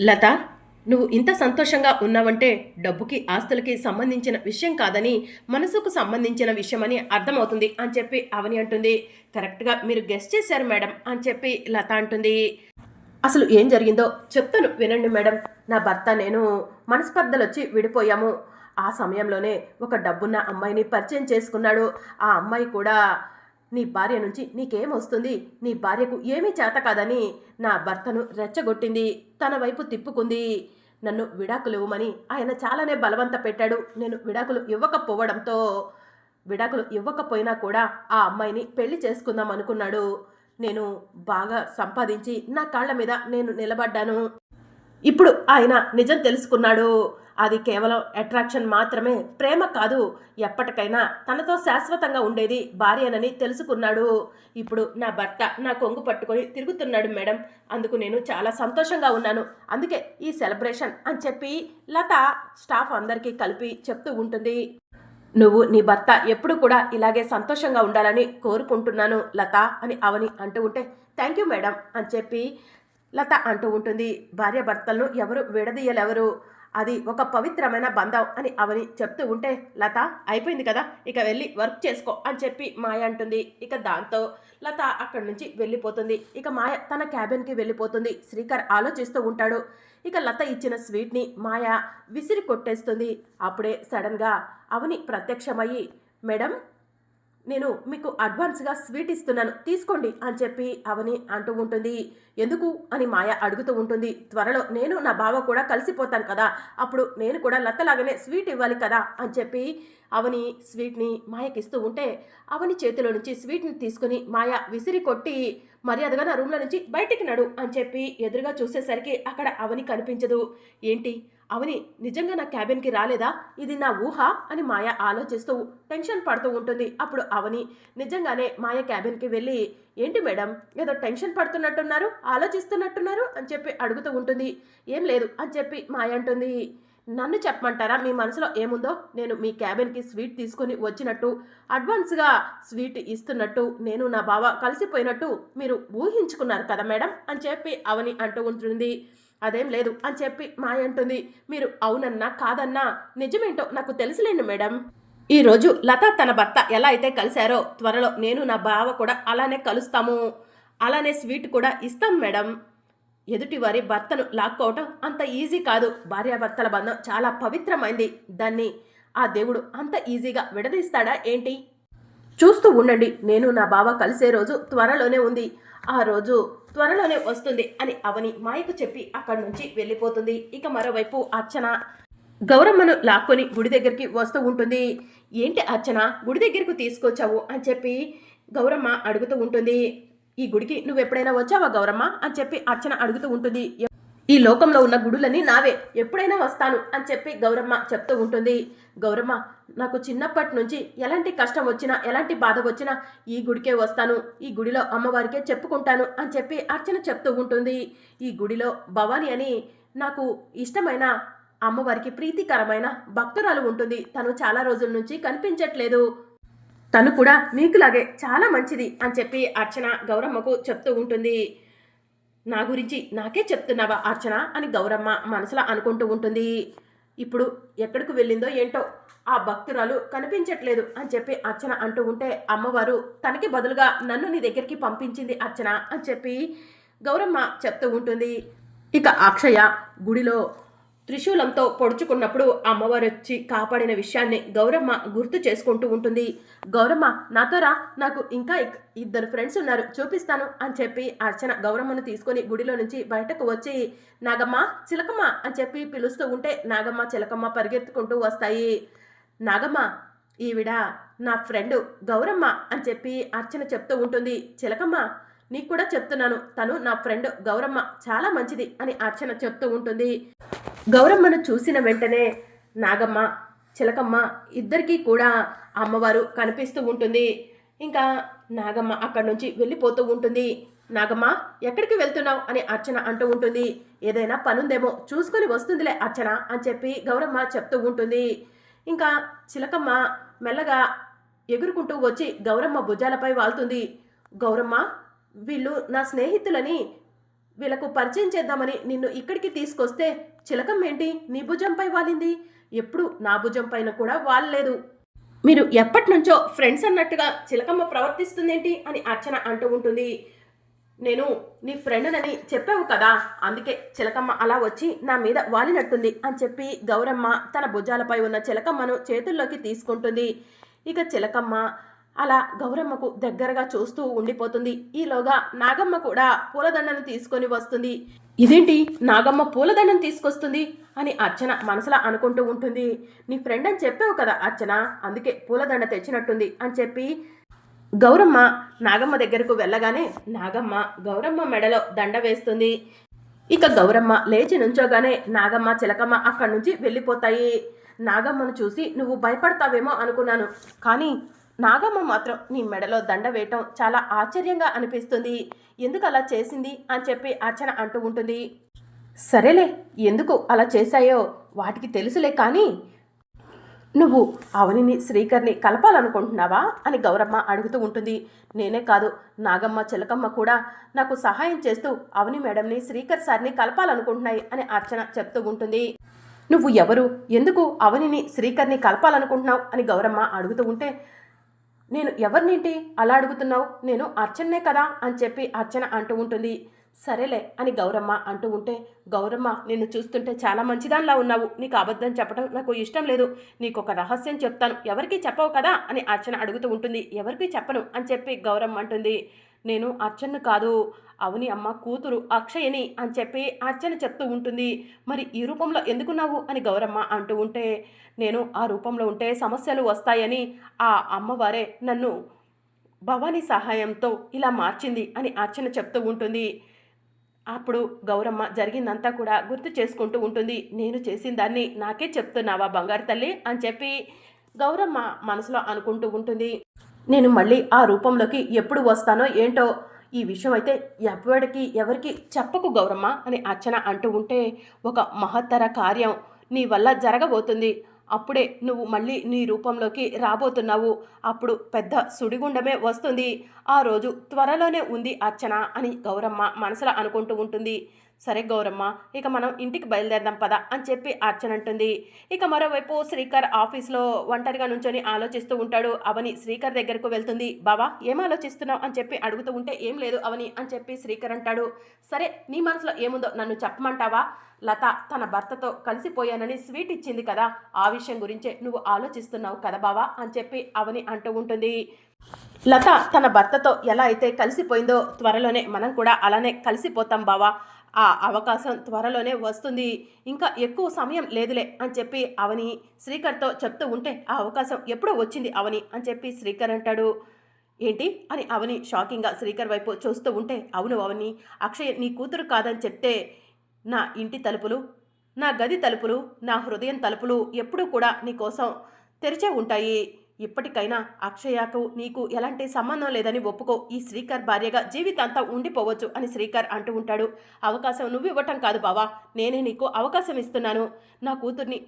లత, నువ్వు ఇంత సంతోషంగా ఉన్నావంటే డబ్బుకి, ఆస్తులకి సంబంధించిన విషయం కాదని, మనసుకు సంబంధించిన విషయమని అర్థమవుతుంది అని చెప్పి అవని అంటుంది. కరెక్ట్‌గా మీరు గెస్ చేశారు మేడం అని చెప్పి లత అంటుంది. అసలు ఏం జరిగిందో చెప్తాను వినండి మేడం. నా భర్త నేను మనస్పర్ధలొచ్చి విడిపోయాము. ఆ సమయంలోనే ఒక డబ్బున్న అమ్మాయిని పరిచయం చేసుకున్నాడు. ఆ అమ్మాయి కూడా నీ భార్య నుంచి నీకేమొస్తుంది? నీ భార్యకు ఏమీ చేత కాదని నా భర్తను రెచ్చగొట్టింది. తన వైపు తిప్పుకుంది. నన్ను విడాకులు ఇవ్వమని ఆయన చాలానే బలవంత పెట్టాడు. నేను విడాకులు ఇవ్వకపోయినా కూడా ఆ అమ్మాయిని పెళ్లి చేసుకుందాం అనుకున్నాడు. నేను బాగా సంపాదించి నా కాళ్ళ మీద నేను నిలబడ్డాను. ఇప్పుడు ఆయన నిజం తెలుసుకున్నాడు. అది కేవలం అట్రాక్షన్ మాత్రమే, ప్రేమ కాదు. ఎప్పటికైనా తనతో శాశ్వతంగా ఉండేది భార్యనని తెలుసుకున్నాడు. ఇప్పుడు నా భర్త నా కొంగు పట్టుకొని తిరుగుతున్నాడు మేడం. అందుకు నేను చాలా సంతోషంగా ఉన్నాను. అందుకే ఈ సెలబ్రేషన్ అని చెప్పి లత స్టాఫ్ అందరికీ కలిపి చెప్తూ ఉంటుంది. నువ్వు నీ భర్త ఎప్పుడు కూడా ఇలాగే సంతోషంగా ఉండాలని కోరుకుంటున్నాను లత అని అవని అంటూ ఉంటే, థ్యాంక్ యూ మేడం అని చెప్పి లత అంటూ ఉంటుంది. భార్యాభర్తలను ఎవరు విడదీయలేవరు, అది ఒక పవిత్రమైన బంధం అని అవని చెప్తూ ఉంటే, లత అయిపోయింది కదా, ఇక వెళ్ళి వర్క్ చేసుకో అని చెప్పి మాయ అంటుంది. ఇక దాంతో లత అక్కడి నుంచి వెళ్ళిపోతుంది. ఇక మాయ తన క్యాబిన్కి వెళ్ళిపోతుంది. శ్రీకర్ ఆలోచిస్తూ ఉంటాడు. ఇక లత ఇచ్చిన స్వీట్ని మాయ విసిరి కొట్టేస్తుంది. అప్పుడే సడన్గా అవని ప్రత్యక్షమయ్యి, మేడం నేను మీకు అడ్వాన్స్గా స్వీట్ ఇస్తున్నాను తీసుకోండి అని చెప్పి అవని అంటూ ఉంటుంది. ఎందుకు అని మాయ అడుగుతూ ఉంటుంది. త్వరలో నేను నా బావ కూడా కలిసిపోతాను కదా, అప్పుడు నేను కూడా లతలాగానే స్వీట్ ఇవ్వాలి కదా అని చెప్పి అవని స్వీట్ని మాయకిస్తూ ఉంటే, అవని చేతిలో నుంచి స్వీట్ని తీసుకుని మాయ విసిరి కొట్టి, మర్యాదగా నా రూమ్లో నుంచి బయటికి నడు అని చెప్పి ఎదురుగా చూసేసరికి అక్కడ అవని కనిపించదు. ఏంటి అవని నిజంగా నా క్యాబిన్కి రాలేదా, ఇది నా ఊహ అని మాయ ఆలోచిస్తూ టెన్షన్ పడుతూ ఉంటుంది. అప్పుడు అవని నిజంగానే మాయ క్యాబిన్కి వెళ్ళి, ఏంటి మేడం ఏదో టెన్షన్ పడుతున్నట్టున్నారు, ఆలోచిస్తున్నట్టున్నారు అని చెప్పి అడుగుతూ ఉంటుంది. ఏం లేదు అని చెప్పి మాయ అంటుంది. నన్ను చెప్పమంటారా మీ మనసులో ఏముందో? నేను మీ క్యాబిన్కి స్వీట్ తీసుకొని వచ్చినట్టు, అడ్వాన్స్గా స్వీట్ ఇస్తున్నట్టు, నేను నా బావ కలిసిపోయినట్టు మీరు ఊహించుకున్నారు కదా మేడం అని చెప్పి అవని అంటూ ఉంటుంది. అదేం లేదు అని చెప్పి మాయ అంటుంది. మీరు అవునన్నా కాదన్నా నిజమేంటో నాకు తెలుసులేండి మేడం. ఈరోజు లత తన భర్త ఎలా అయితే కలిశారో, త్వరలో నేను నా బావ కూడా అలానే కలుస్తాము. అలానే స్వీట్ కూడా ఇస్తాం మేడం. ఎదుటివారి భర్తను లాక్కోవటం అంత ఈజీ కాదు. భార్యాభర్తల బంధం చాలా పవిత్రమైంది. దాన్ని ఆ దేవుడు అంత ఈజీగా విడదీస్తాడా ఏంటి? చూస్తూ ఉండండి, నేను నా బావ కలిసే రోజు త్వరలోనే ఉంది. ఆ రోజు త్వరలోనే వస్తుంది అని అవని మాయకు చెప్పి అక్కడి నుంచి వెళ్ళిపోతుంది. ఇక మరోవైపు అర్చన గౌరమ్మను లాక్కొని గుడి దగ్గరికి వస్తూ ఉంటుంది. ఏంటి అర్చన గుడి దగ్గరకు తీసుకొచ్చావు అని చెప్పి గౌరమ్మ అడుగుతూ ఉంటుంది. ఈ గుడికి నువ్వు ఎప్పుడైనా వచ్చావా గౌరమ్మ అని చెప్పి అర్చన అడుగుతూ ఉంటుంది. ఈ లోకంలో ఉన్న గుడులన్నీ నావే, ఎప్పుడైనా వస్తాను అని చెప్పి గౌరమ్మ చెప్తూ ఉంటుంది. గౌరమ్మ నాకు చిన్నప్పటి నుంచి ఎలాంటి కష్టం వచ్చినా, ఎలాంటి బాధ వచ్చినా ఈ గుడికే వస్తాను, ఈ గుడిలో అమ్మవారికే చెప్పుకుంటాను అని చెప్పి అర్చన చెప్తూ ఉంటుంది. ఈ గుడిలో భవాని అని నాకు ఇష్టమైన అమ్మవారికి ప్రీతికరమైన భక్తురాలు ఉంటుంది. తను చాలా రోజుల నుంచి కనిపించట్లేదు. తను కూడా నీకులాగే చాలా మంచిది అని చెప్పి అర్చన గౌరమ్మకు చెప్తూ ఉంటుంది. నా గురించి నాకే చెప్తున్నావా అర్చన అని గౌరమ్మ మనసులో అనుకుంటూ ఉంటుంది. ఇప్పుడు ఎక్కడికి వెళ్ళిందో ఏంటో ఆ భక్తురాలు కనిపించట్లేదు అని చెప్పి అర్చన అంటూ ఉంటే, అమ్మవారు తనకి బదులుగా నన్ను నీ దగ్గరికి పంపించింది అర్చన అని చెప్పి గౌరమ్మ చెప్తూ ఉంటుంది. ఇక అక్షయ గుడిలో త్రిశూలంతో పొడుచుకున్నప్పుడు అమ్మవారు వచ్చి కాపాడిన విషయాన్ని గౌరమ్మ గుర్తు చేసుకుంటూ ఉంటుంది. గౌరమ్మ నాతో రా, నాకు ఇంకా ఇద్దరు ఫ్రెండ్స్ ఉన్నారు చూపిస్తాను అని చెప్పి అర్చన గౌరమ్మను తీసుకొని గుడిలో నుంచి బయటకు వచ్చి నాగమ్మ చిలకమ్మ అని చెప్పి పిలుస్తూ ఉంటే నాగమ్మ చిలకమ్మ పరిగెత్తుకుంటూ వస్తాయి. నాగమ్మ ఈవిడ నా ఫ్రెండ్ గౌరమ్మ అని చెప్పి అర్చన చెప్తూ ఉంటుంది. చిలకమ్మ నీకు కూడా చెప్తున్నాను, తను నా ఫ్రెండ్ గౌరమ్మ చాలా మంచిది అని అర్చన చెప్తూ ఉంటుంది. గౌరమ్మను చూసిన వెంటనే నాగమ్మ చిలకమ్మ ఇద్దరికీ కూడా అమ్మవారు కనిపిస్తూ ఉంటుంది. ఇంకా నాగమ్మ అక్కడి నుంచి వెళ్ళిపోతూ ఉంటుంది. నాగమ్మ ఎక్కడికి వెళ్తున్నావు అని అర్చన అంటూ ఉంటుంది. ఏదైనా పనుందేమో చూసుకొని వస్తుందిలే అర్చన అని చెప్పి గౌరమ్మ చెప్తూ ఉంటుంది. ఇంకా చిలకమ్మ మెల్లగా ఎగురుకుంటూ వచ్చి గౌరమ్మ భుజాలపై వాళ్తుంది. గౌరమ్మ వీళ్ళు నా స్నేహితులని వీళ్ళకు పరిచయం చేద్దామని నిన్ను ఇక్కడికి తీసుకొస్తే చిలకమ్మ ఏంటి నీ భుజంపై వాలింది? ఎప్పుడు నా భుజం పైన కూడా వాలలేదు. మీరు ఎప్పటి నుంచో ఫ్రెండ్స్ అన్నట్టుగా చిలకమ్మ ప్రవర్తిస్తుందేంటి అని అర్చన అంటూ ఉంటుంది. నేను నీ ఫ్రెండ్నని చెప్పావు కదా, అందుకే చిలకమ్మ అలా వచ్చి నా మీద వాలినట్టుంది అని చెప్పి గౌరమ్మ తన భుజాలపై ఉన్న చిలకమ్మను చేతుల్లోకి తీసుకుంటుంది. ఇక చిలకమ్మ అలా గౌరమ్మకు దగ్గరగా చూస్తూ ఉండిపోతుంది. ఈలోగా నాగమ్మ కూడా పూలదండను తీసుకొని వస్తుంది. ఇదేంటి నాగమ్మ పూలదండను తీసుకొస్తుంది అని అర్చన మనసులో అనుకుంటూ ఉంటుంది. నీ ఫ్రెండ్ అని చెప్పావు కదా అర్చన, అందుకే పూలదండ తెచ్చినట్టుంది అని చెప్పి గౌరమ్మ నాగమ్మ దగ్గరకు వెళ్ళగానే నాగమ్మ గౌరమ్మ మెడలో దండ వేస్తుంది. ఇక గౌరమ్మ లేచి నుంచోగానే నాగమ్మ చిలకమ్మ అక్కడి నుంచి వెళ్ళిపోతాయి. నాగమ్మను చూసి నువ్వు భయపడతావేమో అనుకున్నాను, కానీ నాగమ్మ మాత్రం నీ మెడలో దండ వేయటం చాలా ఆశ్చర్యంగా అనిపిస్తుంది. ఎందుకు అలా చేసింది అని చెప్పి అర్చన అంటూ ఉంటుంది. సరేలే, ఎందుకు అలా చేశాయో వాటికి తెలుసులే, కానీ నువ్వు అవనిని శ్రీకర్ని కలపాలనుకుంటున్నావా అని గౌరమ్మ అడుగుతూ ఉంటుంది. నేనే కాదు, నాగమ్మ చిలకమ్మ కూడా నాకు సహాయం చేస్తూ అవని మేడంని శ్రీకర్ సార్ని కలపాలనుకుంటున్నాయి అని అర్చన చెప్తూ ఉంటుంది. నువ్వు ఎవరు, ఎందుకు అవనిని శ్రీకర్ని కలపాలనుకుంటున్నావు అని గౌరమ్మ అడుగుతూ ఉంటే, నేను ఎవరినేంటి అలా అడుగుతున్నావు, నేను అర్చన్నే కదా అని చెప్పి అర్చన అంటూ ఉంటుంది. సరేలే అని గౌరమ్మ అంటూ ఉంటే, గౌరమ్మ నిన్ను చూస్తుంటే చాలా మంచిదానిలా ఉన్నావు, నీకు అబద్ధం చెప్పడం నాకు ఇష్టం లేదు, నీకు ఒక రహస్యం చెప్తాను, ఎవరికి చెప్పవు కదా అని అర్చన అడుగుతూ ఉంటుంది. ఎవరికి చెప్పను అని చెప్పి గౌరమ్మ అంటుంది. నేను అర్చన్ను కాదు, అవని అమ్మ కూతురు అక్షయని అని చెప్పి అర్చన చెప్తూ ఉంటుంది. మరి ఈ రూపంలో ఎందుకున్నావు అని గౌరమ్మ అంటూ ఉంటే, నేను ఆ రూపంలో ఉంటే సమస్యలు వస్తాయని ఆ అమ్మవారే నన్ను భవానీ సహాయంతో ఇలా మార్చింది అని అర్చన చెప్తూ ఉంటుంది. అప్పుడు గౌరమ్మ జరిగిందంతా కూడా గుర్తు చేసుకుంటూ ఉంటుంది. నేను చేసిన దాన్ని నాకే చెప్తున్నావా బంగారు తల్లి అని చెప్పి గౌరమ్మ మనసులో అనుకుంటూ ఉంటుంది. నేను మళ్ళీ ఆ రూపంలోకి ఎప్పుడు వస్తానో ఏంటో, ఈ విషయం అయితే ఎవరికి చెప్పకు గౌరమ్మ అని అర్చన అంటూ ఉంటే, ఒక మహత్తర కార్యం నీ వల్ల జరగబోతుంది, అప్పుడే నువ్వు మళ్ళీ నీ రూపంలోకి రాబోతున్నావు, అప్పుడు పెద్ద సుడిగుండమే వస్తుంది, ఆ రోజు త్వరలోనే ఉంది అర్చన అని గౌరమ్మ మనసులో అనుకుంటూ ఉంటుంది. సరే గౌరమ్మ, ఇక మనం ఇంటికి బయలుదేరదాం పద అని చెప్పి అర్చన అంటుంది. ఇక మరోవైపు శ్రీకర్ ఆఫీస్లో ఒంటరిగా నుంచొని ఆలోచిస్తూ ఉంటాడు. అవని శ్రీకర్ దగ్గరకు వెళ్తుంది. బావా ఏం ఆలోచిస్తున్నావు అని చెప్పి అడుగుతూ ఉంటే, ఏం లేదు అవని అని చెప్పి శ్రీకర్ అంటాడు. సరే నీ మనసులో ఏముందో నన్ను చెప్పమంటావా? లత తన భర్తతో కలిసిపోయానని స్వీట్ ఇచ్చింది కదా, ఆ విషయం గురించే నువ్వు ఆలోచిస్తున్నావు కదా బావా అని చెప్పి అవని అంటూ ఉంటుంది. లత తన భర్తతో ఎలా అయితే కలిసిపోయిందో త్వరలోనే మనం కూడా అలానే కలిసిపోతాం బావా, ఆ అవకాశం త్వరలోనే వస్తుంది, ఇంకా ఎక్కువ సమయం లేదులే అని చెప్పి అవని శ్రీకర్తో చెప్తూ ఉంటే, ఆ అవకాశం ఎప్పుడో వచ్చింది అవని అని చెప్పి శ్రీకర్ అంటాడు. ఏంటి అని అవని షాకింగ్గా శ్రీకర్ వైపు చూస్తూ ఉంటే, అవును అవని, అక్షయ్ నీ కూతురు కాదని చెప్తే నా ఇంటి తలుపులు, నా గది తలుపులు, నా హృదయం తలుపులు ఎప్పుడూ కూడా నీకోసం తెరిచే ఉంటాయి, ఇప్పటికైనా అక్షయకు నీకు ఎలాంటి సంబంధం లేదని ఒప్పుకో, ఈ శ్రీకర్ భార్యగా జీవితాంతం ఉండిపోవచ్చు అని శ్రీకర్ అంటూ ఉంటాడు. అవకాశం నువ్వు ఇవ్వటం కాదు బావా, నేనే నీకు అవకాశం ఇస్తున్నాను, నా కూతుర్ని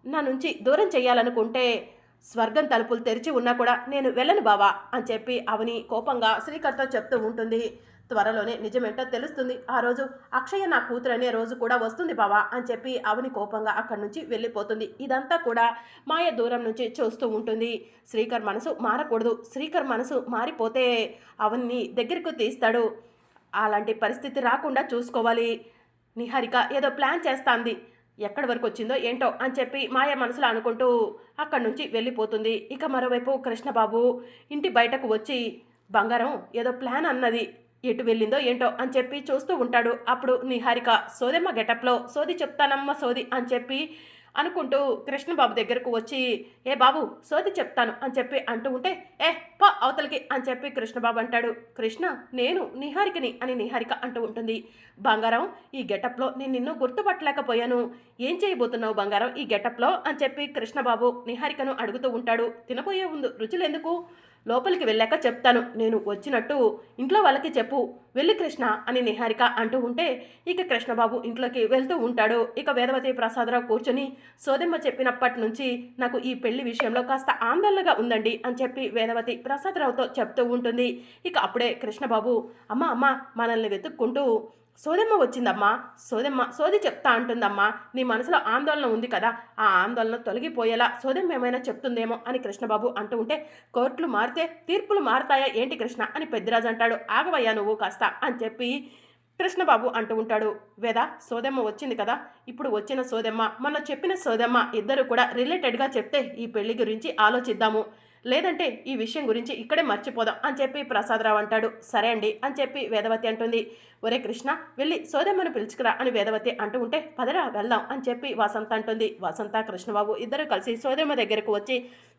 నా నుంచి దూరం చేయాలనుకుంటే స్వర్గం తలుపులు తెరిచి ఉన్నా కూడా నేను వెళ్ళను బావా అని చెప్పి అవని కోపంగా శ్రీకర్తో చెప్తూ ఉంటుంది. త్వరలోనే నిజమేంటో తెలుస్తుంది, ఆ రోజు అక్షయ నా కూతురు అనే రోజు కూడా వస్తుంది బావా అని చెప్పి అవని కోపంగా అక్కడి నుంచి వెళ్ళిపోతుంది. ఇదంతా కూడా మాయ దూరం నుంచి చూస్తూ ఉంటుంది. శ్రీకర్ మనసు మారకూడదు, శ్రీకర్ మనసు మారిపోతే అవన్ని దగ్గరకు తీస్తాడు, అలాంటి పరిస్థితి రాకుండా చూసుకోవాలి. నిహారిక ఏదో ప్లాన్ చేస్తాంది, ఎక్కడి వరకు వచ్చిందో ఏంటో అని చెప్పి మాయ మనసులో అనుకుంటూ అక్కడి నుంచి వెళ్ళిపోతుంది. ఇక మరోవైపు కృష్ణబాబు ఇంటి బయటకు వచ్చి, బంగారం ఏదో ప్లాన్ అన్నది, ఎటు వెళ్ళిందో ఏంటో అని చెప్పి చూస్తూ ఉంటాడు. అప్పుడు నిహారిక సోదెమ్మ గెటప్లో సోది చెప్తానమ్మ సోది అని చెప్పి అనుకుంటూ కృష్ణబాబు దగ్గరకు వచ్చి, ఏ బాబు సోది చెప్తాను అని చెప్పి అంటూ ఉంటే, పా అవతలికి అని చెప్పి కృష్ణబాబు అంటాడు. కృష్ణ నేను నిహారికని అని నిహారిక అంటూ ఉంటుంది. బంగారం ఈ గెటప్లో నేను నిన్ను గుర్తుపట్టలేకపోయాను, ఏం చేయబోతున్నావు బంగారం ఈ గెటప్లో అని చెప్పి కృష్ణబాబు నిహారికను అడుగుతూ ఉంటాడు. తినబోయే ముందు రుచులెందుకు, లోపలికి వెళ్ళాక చెప్తాను, నేను వచ్చినట్టు ఇంట్లో వాళ్ళకి చెప్పు, వెళ్ళి కృష్ణ అని నిహారిక అంటూ ఉంటే ఇక కృష్ణబాబు ఇంట్లోకి వెళ్తూ ఉంటాడు. ఇక వేదవతి ప్రసాదరావు కూర్చొని, సోదెమ్మ చెప్పినప్పటి నుంచి నాకు ఈ పెళ్లి విషయంలో కాస్త ఆందోళనగా ఉందండి అని చెప్పి వేదవతి ప్రసాదరావుతో చెప్తూ ఉంటుంది. ఇక అప్పుడే కృష్ణబాబు, అమ్మ మనల్ని వెతుక్కుంటూ సోదెమ్మ వచ్చిందమ్మా, సోదెమ్మ సోది చెప్తా అంటుందమ్మా, నీ మనసులో ఆందోళన ఉంది కదా, ఆ ఆందోళన తొలగిపోయేలా సోదెమ్మ ఏమైనా చెప్తుందేమో అని కృష్ణబాబు అంటూ ఉంటే, కోర్టులు మారితే తీర్పులు మారుతాయా ఏంటి కృష్ణ అని పెద్దిరాజు అంటాడు. ఆగవయ్యా నువ్వు కాస్త అని చెప్పి కృష్ణబాబు అంటూ ఉంటాడు. వేద, సోదెమ్మ వచ్చింది కదా, ఇప్పుడు వచ్చిన సోదెమ్మ మొన్న చెప్పిన సోదెమ్మ ఇద్దరు కూడా రిలేటెడ్గా చెప్తే ఈ పెళ్లి గురించి ఆలోచిద్దాము, లేదంటే ఈ విషయం గురించి ఇక్కడే మర్చిపోదాం అని చెప్పి ప్రసాదరావు అంటాడు. సరే అండి అని చెప్పి వేదవతి అంటుంది. ఒరే కృష్ణ, వెళ్ళి సోదెమ్మను పిలుచుకురా అని వేదవతి అంటూ ఉంటే, పదరా వెళ్దాం అని చెప్పి వసంత అంటుంది. వసంత కృష్ణబాబు ఇద్దరు కలిసి సోదెమ్మ దగ్గరకు వచ్చి,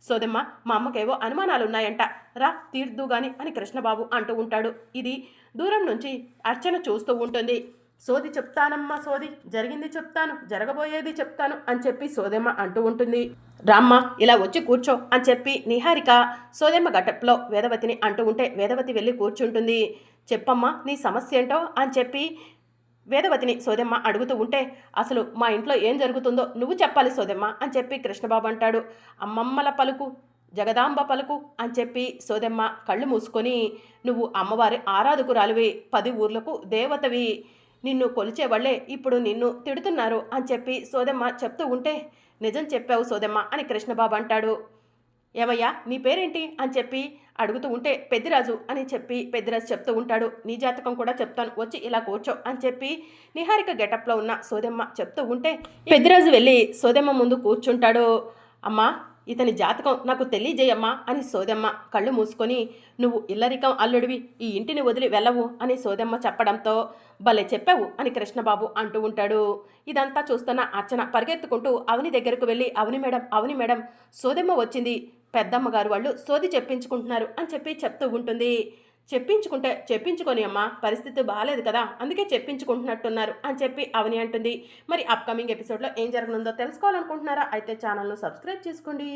సోదెమ్మ మా అమ్మకేవో అనుమానాలు ఉన్నాయంట, రా తీర్దు గాని అని కృష్ణబాబు అంటూ ఉంటాడు. ఇది దూరం నుంచి అర్చన చూస్తూ ఉంటుంది. సోది చెప్తానమ్మా, సోది జరిగింది చెప్తాను, జరగబోయేది చెప్తాను అని చెప్పి సోదెమ్మ అంటూ ఉంటుంది. రామ్మ ఇలా వచ్చి కూర్చో అని చెప్పి నిహారిక సోదెమ్మ గటప్లో వేదవతిని అంటూ ఉంటే వేదవతి వెళ్ళి కూర్చుంటుంది. చెప్పమ్మా నీ సమస్య ఏంటో అని చెప్పి వేదవతిని సోదెమ్మ అడుగుతూ ఉంటే, అసలు మా ఇంట్లో ఏం జరుగుతుందో నువ్వు చెప్పాలి సోదెమ్మ అని చెప్పి కృష్ణబాబు అంటాడు. అమ్మమ్మల పలుకు జగదాంబ పలుకు అని చెప్పి సోదెమ్మ కళ్ళు మూసుకొని, నువ్వు అమ్మవారి ఆరాధకురాలివి, 10 ఊర్లకు దేవతవి, నిన్ను కొలిచేవాళ్లే ఇప్పుడు నిన్ను తిడుతున్నారు అని చెప్పి సోదెమ్మ చెప్తూ ఉంటే, నిజం చెప్పావు సోదెమ్మ అని కృష్ణబాబు అంటాడు. ఏమయ్యా నీ పేరేంటి అని చెప్పి అడుగుతూ ఉంటే, పెద్దిరాజు అని చెప్పి పెద్దిరాజు చెప్తూ ఉంటాడు. నీ జాతకం కూడా చెప్తాను, వచ్చి ఇలా కూర్చో అని చెప్పి నిహారిక గెటప్లో ఉన్న సోదెమ్మ చెప్తూ ఉంటే పెద్దిరాజు వెళ్ళి సోదెమ్మ ముందు కూర్చుంటాడు. అమ్మా ఇతని జాతకం నాకు తెలియజేయమ్మా అని సోదెమ్మ కళ్ళు మూసుకొని, నువ్వు ఇల్లరికం అల్లుడివి, ఈ ఇంటిని వదిలి వెళ్ళవు అని సోదెమ్మ చెప్పడంతో, భలే చెప్పావు అని కృష్ణబాబు అంటూ ఉంటాడు. ఇదంతా చూస్తున్న అర్చన పరిగెత్తుకుంటూ అవని దగ్గరకు వెళ్ళి, అవని మేడం సోదెమ్మ వచ్చింది, పెద్దమ్మగారు వాళ్ళు సోది చెప్పించుకుంటున్నారు అని చెప్పి చెప్తూ ఉంటుంది. చెప్పించుకొని అమ్మా, పరిస్థితి బాగాలేదు కదా, అందుకే చెప్పించుకుంటున్నట్టున్నారు అని చెప్పి అవని అంటుంది. మరి అప్కమింగ్ ఎపిసోడ్లో ఏం జరగనుందో తెలుసుకోవాలనుకుంటున్నారా? అయితే ఛానల్ను సబ్స్క్రైబ్ చేసుకోండి.